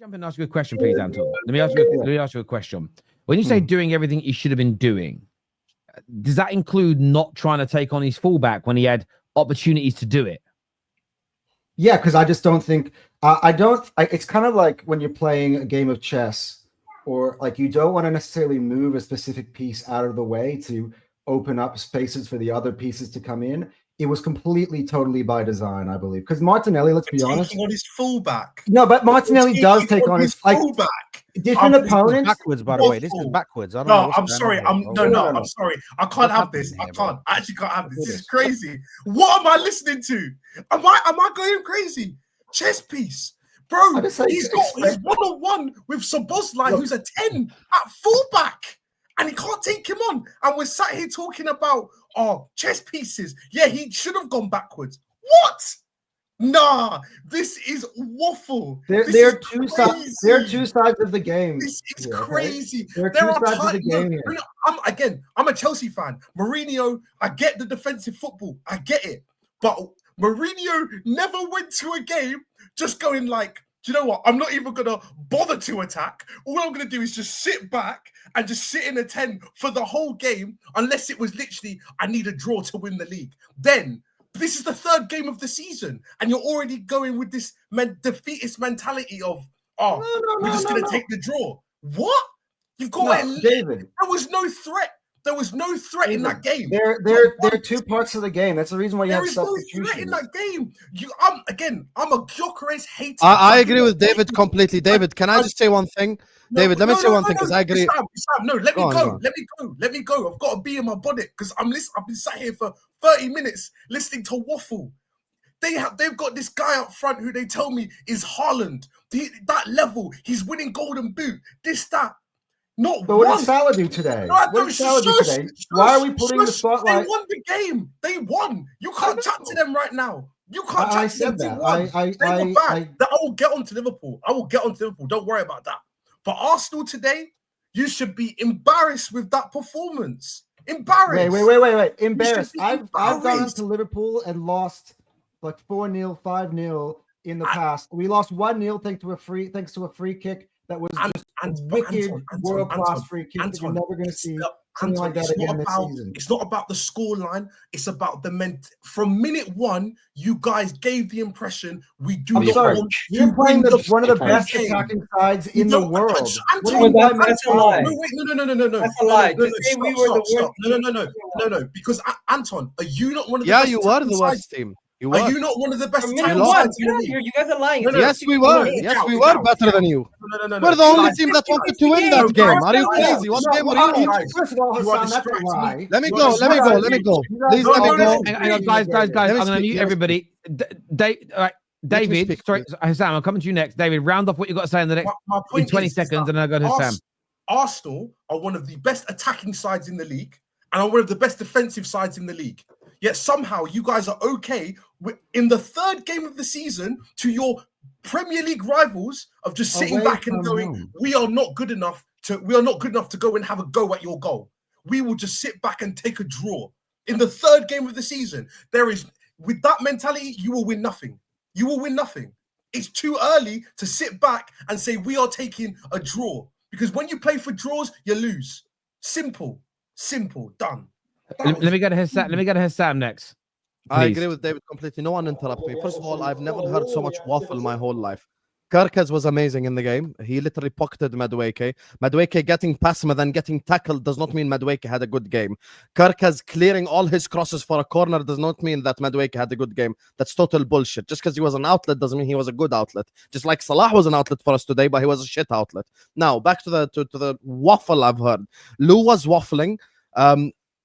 Jump in and ask you a question, please, Anton. Let me ask you a question. When you say doing everything he should have been doing, does that include not trying to take on his fullback when he had opportunities to do it? Yeah, because I just don't think it's kind of like when you're playing a game of chess, or like you don't want to necessarily move a specific piece out of the way to open up spaces for the other pieces to come in. It was completely, totally by design, I believe. Because Martinelli, let's be honest, on his fullback. No, but Martinelli does take on his fullback. Different opponents. Backwards, by the way. This is backwards. I don't no, know I'm sorry. I'm sorry. I can't have this. I actually can't have this. This is crazy. What am I listening to? Am I going crazy? Chess piece. Bro, he's one-on-one with Szoboszlai, who's a 10 at fullback. And he can't take him on. And we're sat here talking about, chess pieces. Yeah, he should have gone backwards. What? Nah, this is waffle. There are two sides. There are two sides of the game. This is crazy. Okay? There are two sides of the game here. I'm a Chelsea fan. Mourinho, I get the defensive football. I get it. But Mourinho never went to a game just going like, do you know what? I'm not even going to bother to attack. All I'm going to do is just sit back and just sit in a 10 for the whole game, unless it was literally, I need a draw to win the league. Then, this is the third game of the season, and you're already going with this defeatist mentality of, we're just going to take the draw. What? You've got David. There was no threat. There was no threat in that game. There are two parts of the game. That's the reason why you have substitutions. There is no threat in that game. I'm a Gyökeres hater. I agree with David completely. David, can I just say one thing? David, let me say one thing, because I agree. No, let me go. I've got to be in my body because I've been sat here for 30 minutes listening to waffle. They've got this guy up front who they tell me is Haaland. That level, he's winning Golden Boot. That. Not but what did Salah do today? What did Salah do today? Why are we putting the spotlight? They won the game. They won. You can't chat to them right now. You can't I chat said to them. that. I will get on to Liverpool. Don't worry about that. But Arsenal today, you should be embarrassed with that performance. Embarrassed. Wait. Embarrassed. I've gone to Liverpool and lost like 4-0, 5-0 in the past. We lost 1-0 thanks to a free kick. That was just a wicked world-class free kick that you're never going to see something like that again this season. It's not about the scoreline. It's about the From minute one, you guys gave the impression we do not want you're playing one of the best attacking sides in the world. That's a lie. No. That's a lie. No. Because Anton, are you not one of the best? Yeah, you are the worst team. Are you not one of the best? You guys are lying. Yes, we were. Yes, we were better than you. No. We're the only team that wanted to win that game. Are you crazy? What game are you? First of all, Hassan, that's a lie. Let me go. Please let me go. Hang on, guys. I'm going to mute everybody. David, sorry, Hassan, I'm coming to you next. David, round off what you've got to say in the next 20 seconds, and then I'll go to Hassan. Arsenal are one of the best attacking sides in the league, and are one of the best defensive sides in the league. Yet somehow you guys are okay in the third game of the season to your Premier League rivals of just sitting back and going, we are not good enough to go and have a go at your goal. We will just sit back and take a draw. In the third game of the season, with that mentality, you will win nothing. You will win nothing. It's too early to sit back and say we are taking a draw. Because when you play for draws, you lose. Simple, done. Let me go to Hassan next. Please. I agree with David completely. No one interrupt me. First of all, I've never heard so much waffle my whole life. Terrace was amazing in the game. He literally pocketed Madueke. Madueke getting past him and then getting tackled does not mean Madueke had a good game. Terrace clearing all his crosses for a corner does not mean that Madueke had a good game. That's total bullshit. Just because he was an outlet doesn't mean he was a good outlet. Just like Salah was an outlet for us today, but he was a shit outlet. Now, back to the waffle I've heard. Lou was waffling.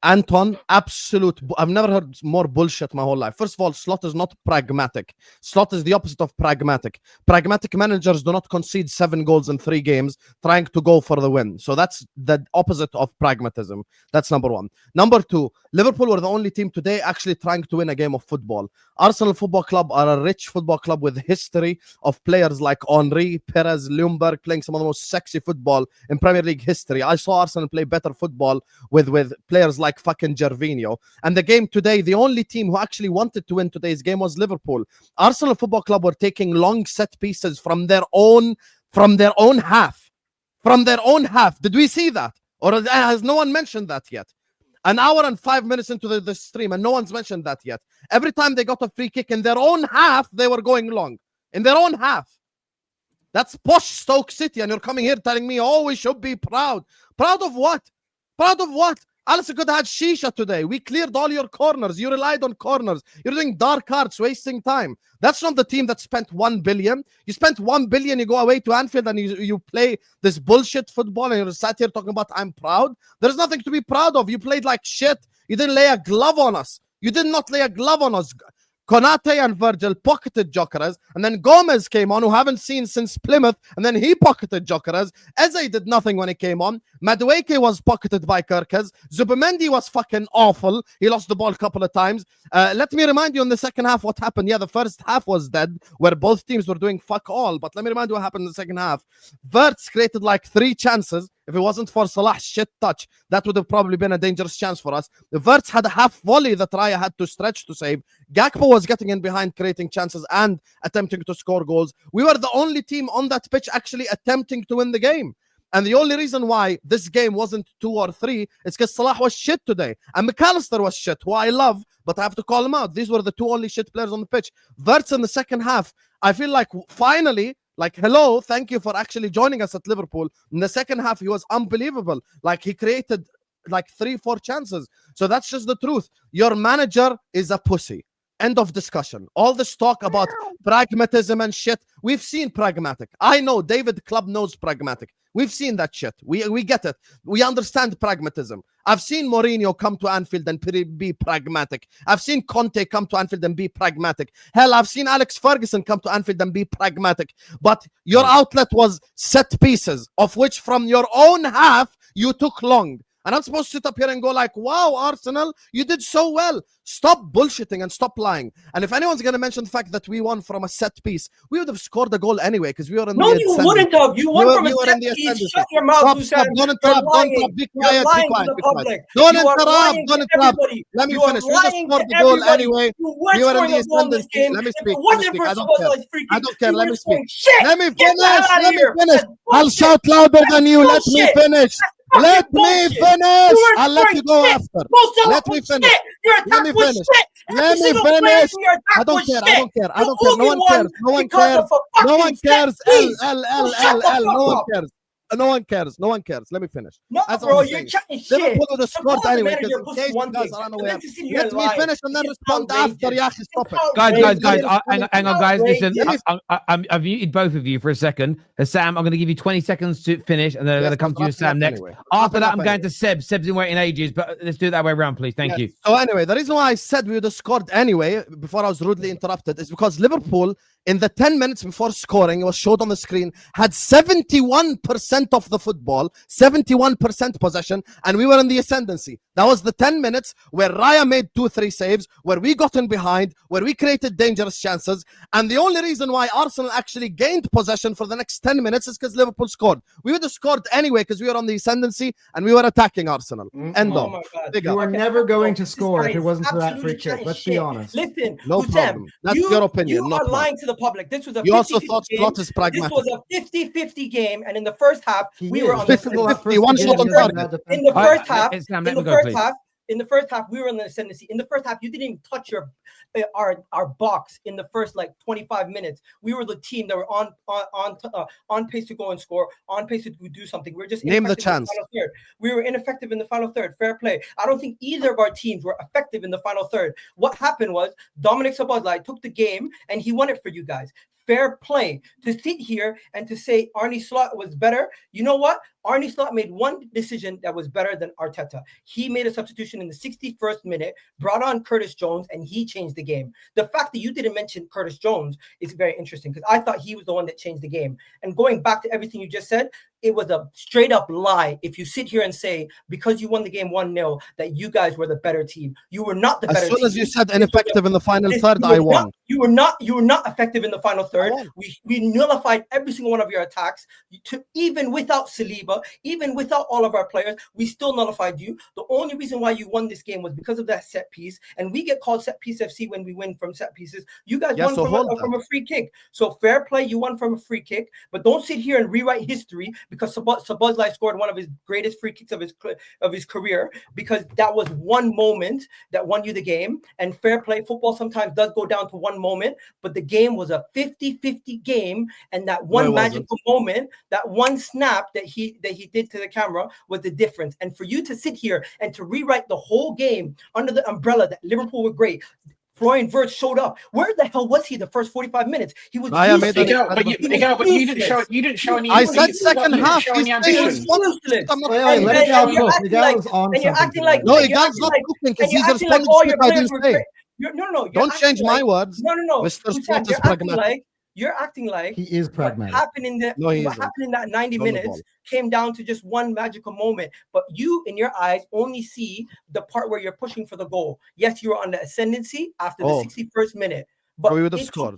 Anton, absolute. I've never heard more bullshit my whole life. First of all, Slot is not pragmatic. Slot is the opposite of pragmatic. Pragmatic managers do not concede 7 goals in 3 games trying to go for the win. So that's the opposite of pragmatism. That's number one. Number two, Liverpool were the only team today actually trying to win a game of football. Arsenal Football Club are a rich football club with history of players like Henry, Perez, Ljungberg playing some of the most sexy football in Premier League history. I saw Arsenal play better football with players like fucking Gervinho. And the game today, the only team who actually wanted to win today's game was Liverpool. Arsenal Football Club were taking long set pieces from their own from their own half. From their own half. Did we see that? Or has no one mentioned that yet? An hour and 5 minutes into the stream, and no one's mentioned that yet. Every time they got a free kick in their own half, they were going long. In their own half. That's posh Stoke City, and you're coming here telling me, oh, we should be proud. Proud of what? Proud of what? Alisson could have had Shisha today. We cleared all your corners. You relied on corners. You're doing dark arts, wasting time. That's not the team that spent 1 billion. You spent 1 billion, you go away to Anfield and you play this bullshit football and you're sat here talking about I'm proud. There's nothing to be proud of. You played like shit. You didn't lay a glove on us. You did not lay a glove on us. Konate and Virgil pocketed Gyökeres, and then Gomez came on, who haven't seen since Plymouth, and then he pocketed Gyökeres. Eze did nothing when he came on. Madueke was pocketed by Kerkez. Zubimendi was fucking awful. He lost the ball a couple of times. Let me remind you in the second half what happened. Yeah, the first half was dead, where both teams were doing fuck all. But let me remind you what happened in the second half. Wirtz created like 3 chances. If it wasn't for Salah's shit touch, that would have probably been a dangerous chance for us. The Wirtz had a half volley that Raya had to stretch to save. Gakpo was getting in behind, creating chances and attempting to score goals. We were the only team on that pitch actually attempting to win the game. And the only reason why this game wasn't 2 or 3 is because Salah was shit today. And McAllister was shit, who I love, but I have to call him out. These were the 2 only shit players on the pitch. Wirtz in the second half, I feel like finally, like, hello, thank you for actually joining us at Liverpool. In the second half, he was unbelievable. Like, he created like 3-4 chances. So that's just the truth. Your manager is a pussy. End of discussion. All this talk about pragmatism and shit, we've seen pragmatic. I know David Club knows pragmatic. We've seen that shit. We get it. We understand pragmatism. I've seen Mourinho come to Anfield and be pragmatic. I've seen Conte come to Anfield and be pragmatic. Hell, I've seen Alex Ferguson come to Anfield and be pragmatic. But your outlet was set pieces, of which from your own half, you took long. And I'm supposed to sit up here and go like, wow, Arsenal, you did so well. Stop bullshitting and stop lying. And if anyone's going to mention the fact that we won from a set piece, we would have scored a goal anyway because we were in the No, you wouldn't have. You won from a set piece. Shut your mouth, Stop. Don't interrupt. Don't interrupt. Be quiet. Be quiet. Don't interrupt. Don't interrupt. Let me finish. We just scored the goal anyway. We were in the ascendancy. Let me speak. I don't care. I don't care. Let me speak. Let me finish. Let me finish. I'll shout louder than you. Let me finish. Let me finish. I'll let you go after. Let me finish. Let me finish. Let me finish. I don't care. I don't care. I don't care. No one cares. No one cares. No one cares. No one cares. No one cares. No one cares. Let me finish. No, bro, you're chatting shit. Liverpool would have scored anyway. Let me finish and then respond after. Stop it. Guys, hang on, guys. Listen, I've muted both of you for a second. Sam, I'm going to give you 20 seconds to finish, and then I'm going to come to you, Sam, next. After that, I'm going to Seb. Seb's been waiting ages, but let's do it that way around, please. Thank you. So anyway, the reason why I said we would have scored anyway, before I was rudely interrupted, is because Liverpool, in the 10 minutes before scoring, it was showed on the screen, had 71% of the football, 71% possession, and we were in the ascendancy. That was the 10 minutes where Raya made 2-3 saves, where we got in behind, where we created dangerous chances, and the only reason why Arsenal actually gained possession for the next 10 minutes is because Liverpool scored. We would have scored anyway because we were on the ascendancy and we were attacking Arsenal. End of. You were never going to score if it wasn't for that free kick. Let's be honest. Listen, no problem. That's your opinion. You are lying to the public. This was a 50-50 you also thought game. Slot is pragmatic. This was a 50-50 game, and in the first half, we were on the 51 shot on target. In the first half, in the first half, we were in the ascendancy. In the first half, you didn't even touch our box in the first like 25 minutes. We were the team that were on pace to go and score, on pace to do something. We were just name the chance. We were ineffective in the final third. Fair play. I don't think either of our teams were effective in the final third. What happened was Dominic Szoboszlai took the game and he won it for you guys. Fair play. To sit here and to say Arne Slot was better, you know what? Arne Slot made one decision that was better than Arteta. He made a substitution in the 61st minute, brought on Curtis Jones, and he changed the game. The fact that you didn't mention Curtis Jones is very interesting because I thought he was the one that changed the game. And going back to everything you just said, it was a straight up lie if you sit here and say because you won the game 1-0 that you guys were the better team. You were not the better team. As soon as you said ineffective in the final third, I won. You were not effective in the final third. We nullified every single one of your attacks. Even without Saliba, even without all of our players, we still nullified you. The only reason why you won this game was because of that set piece, and we get called set piece FC when we win from set pieces. You guys won from a free kick. So fair play, you won from a free kick, but don't sit here and rewrite history because Szoboszlai scored one of his greatest free kicks of his career, because that was one moment that won you the game. And fair play, football sometimes does go down to one moment, but the game was a 50-50 game, and that one magical moment, that one snap that he did to the camera was the difference. And for you to sit here and to rewrite the whole game under the umbrella that Liverpool were great. Florian Wirtz showed up. Where the hell was he the first 45 minutes? He was but you didn't show any. I said second half. He's useless. And you're acting like no, Egal's not cooking because he's responding to shit I didn't say. No. Don't change my words. No. Mr. Sport is pragmatic. You're acting like he is pragmatic. What happened in that 90 minutes came down to just one magical moment. But you, in your eyes, only see the part where you're pushing for the goal. Yes, you were on the ascendancy after the 61st minute. But we would have scored.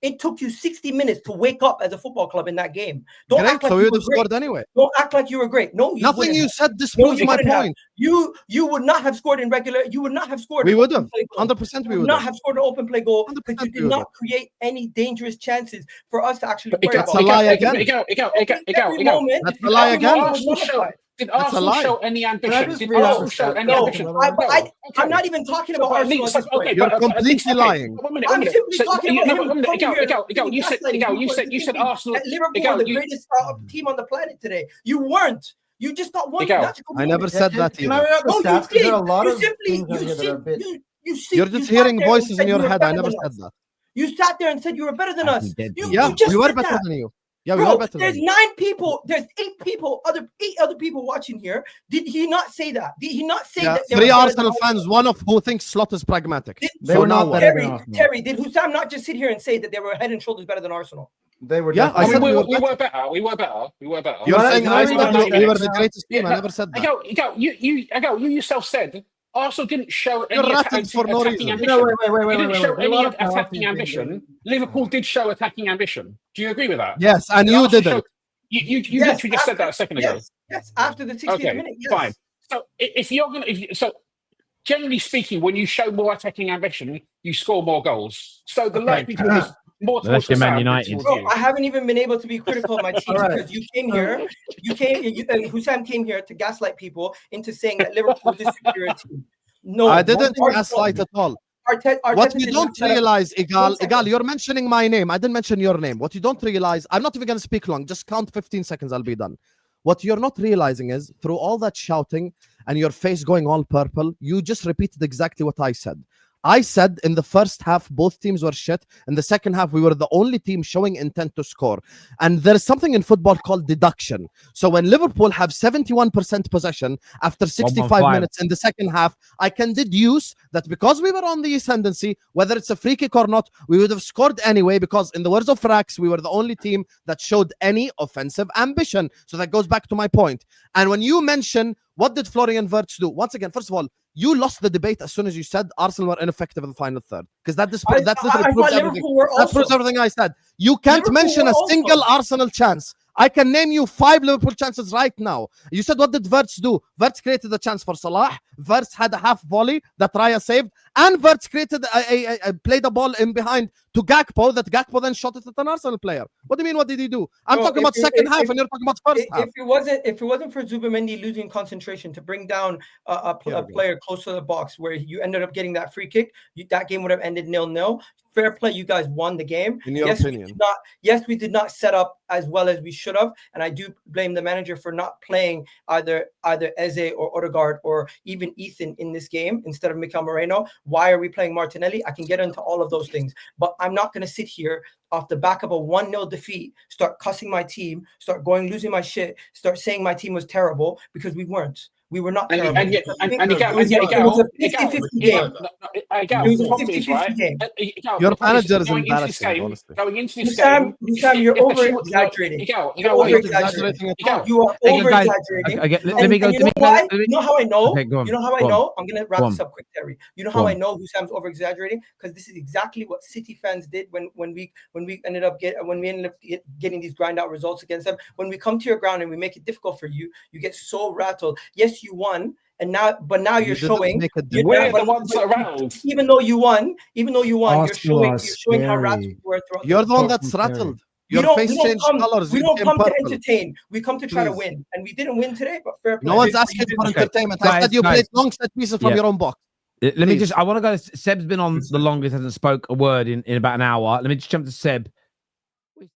It took you 60 minutes to wake up as a football club in that game. Don't great, act like so we you would have were great. scored anyway. Don't act like you were great. No, nothing you said disproves my point. You would not have scored in regular. You would not have scored. We would have 100%. We would not have scored an open play goal because you did not create any dangerous chances for us to actually. That's a lie again. That's a lie again. Did Arsenal show any ambition? Did Arsenal show any ambition? I'm not even talking about Arsenal. Okay, you're completely lying. I'm simply talking about Egal, you said Arsenal. Liverpool, the greatest team on the planet today. You weren't. You just got one. I never said that either. You're just hearing voices in your head. I never said that. You sat there and said you were better than us. Yeah, we were better than you. Yeah, we were better. There's 9 people. There's 8 people. 8 other people watching here. Did he not say that? Did he not say that? 3 Arsenal fans, one of who thinks Slot is pragmatic. They were not better than Arsenal. Terry, did Hussam not just sit here and say that they were head and shoulders better than Arsenal? They were. Yeah, I said we were better. You're saying we were the greatest team. I never said that. Egal, you yourself said Arsenal didn't show any attacking ambition. Wait. Didn't show any attacking ambition. Liverpool did show attacking ambition. Do you agree with that? Yes, and you didn't. You literally just said that a second ago. Yes, after the 60th minute. Yes. Fine. So if you're gonna, generally speaking, when you show more attacking ambition, you score more gold. So the likelihood is more towards Man United. Bro, I haven't even been able to be critical of my team because you came here, Hussam came here to gaslight people into saying that Liverpool is a superior team. No, I didn't gaslight at all. What you don't realize, Egal, you're mentioning my name. I didn't mention your name. What you don't realize, I'm not even going to speak long. Just count 15 seconds. I'll be done. What you're not realizing is through all that shouting and your face going all purple, you just repeated exactly what I said. I said in the first half, both teams were shit. In the second half, we were the only team showing intent to score. And there's something in football called deduction. So when Liverpool have 71% possession after 65 minutes in the second half, I can deduce that because we were on the ascendancy, whether it's a free kick or not, we would have scored anyway, because in the words of Rax, we were the only team that showed any offensive ambition. So that goes back to my point. And when you mention, what did Florian Wirtz do? Once again, first of all, you lost the debate as soon as you said Arsenal were ineffective in the final third, because that literally proves everything. That proves everything I said. You can't mention a single Arsenal chance. I can name you 5 Liverpool chances right now. You said, what did Wirtz do? Wirtz created a chance for Salah. Wirtz had a half volley that Raya saved. And Wirtz created played a ball in behind to Gakpo that Gakpo then shot it at an Arsenal player. What do you mean, what did he do? I'm talking about second half and you're talking about first half. If it wasn't for Zubimendi losing concentration to bring down a player close to the box where you ended up getting that free kick, that game would have ended 0-0. Fair play, you guys won the game. In your opinion. We did not set up as well as we should have, and I do blame the manager for not playing either Eze or Odegaard or even Ethan in this game instead of Mikel Moreno. Why are we playing Martinelli? I can get into all of those things, but I'm not going to sit here off the back of a 1-0 defeat, start cussing my team, start losing my shit, start saying my team was terrible, because we weren't. We were not And terrible. and yet, and It Egal, was and yet a Egal, 50-50 game. Egal, It was the a problem is, 50-50 right? game. Egal, Your the problem manager is going into this embarrassing, game, honestly. going into this Hussam, game, you're if over she would- no, exaggerating. Egal, You're Egal, over wait. exaggerating. Egal, You are Hey, over guys, exaggerating. okay, let And me go. you know why? You know how I know? Okay, go on. You know how I Go on. know? I'm gonna wrap Go this on. up quick, Terry. You know Go how I on. know Hussam's over exaggerating? Because this is exactly what City fans did when we ended up getting these grind out results against them. When we come to your ground and we make it difficult for you, you get so rattled. Yes, you won. And now you're showing. We're the ones that are rattled. Even though you won, you're showing how scary. rattled you were throughout. You're the one Talk that's from Terry. rattled. We Your don't face changed colors. We You don't became come to purple. entertain. We come to try to Please. win, and we didn't win today. But fair play. No one's asking for Okay. entertainment. I said you Guys. played long set pieces from Yeah. your own box. Let me Please. just. I want to go. Seb's been on the longest, hasn't spoke a word in about an hour. Let me just jump to Seb.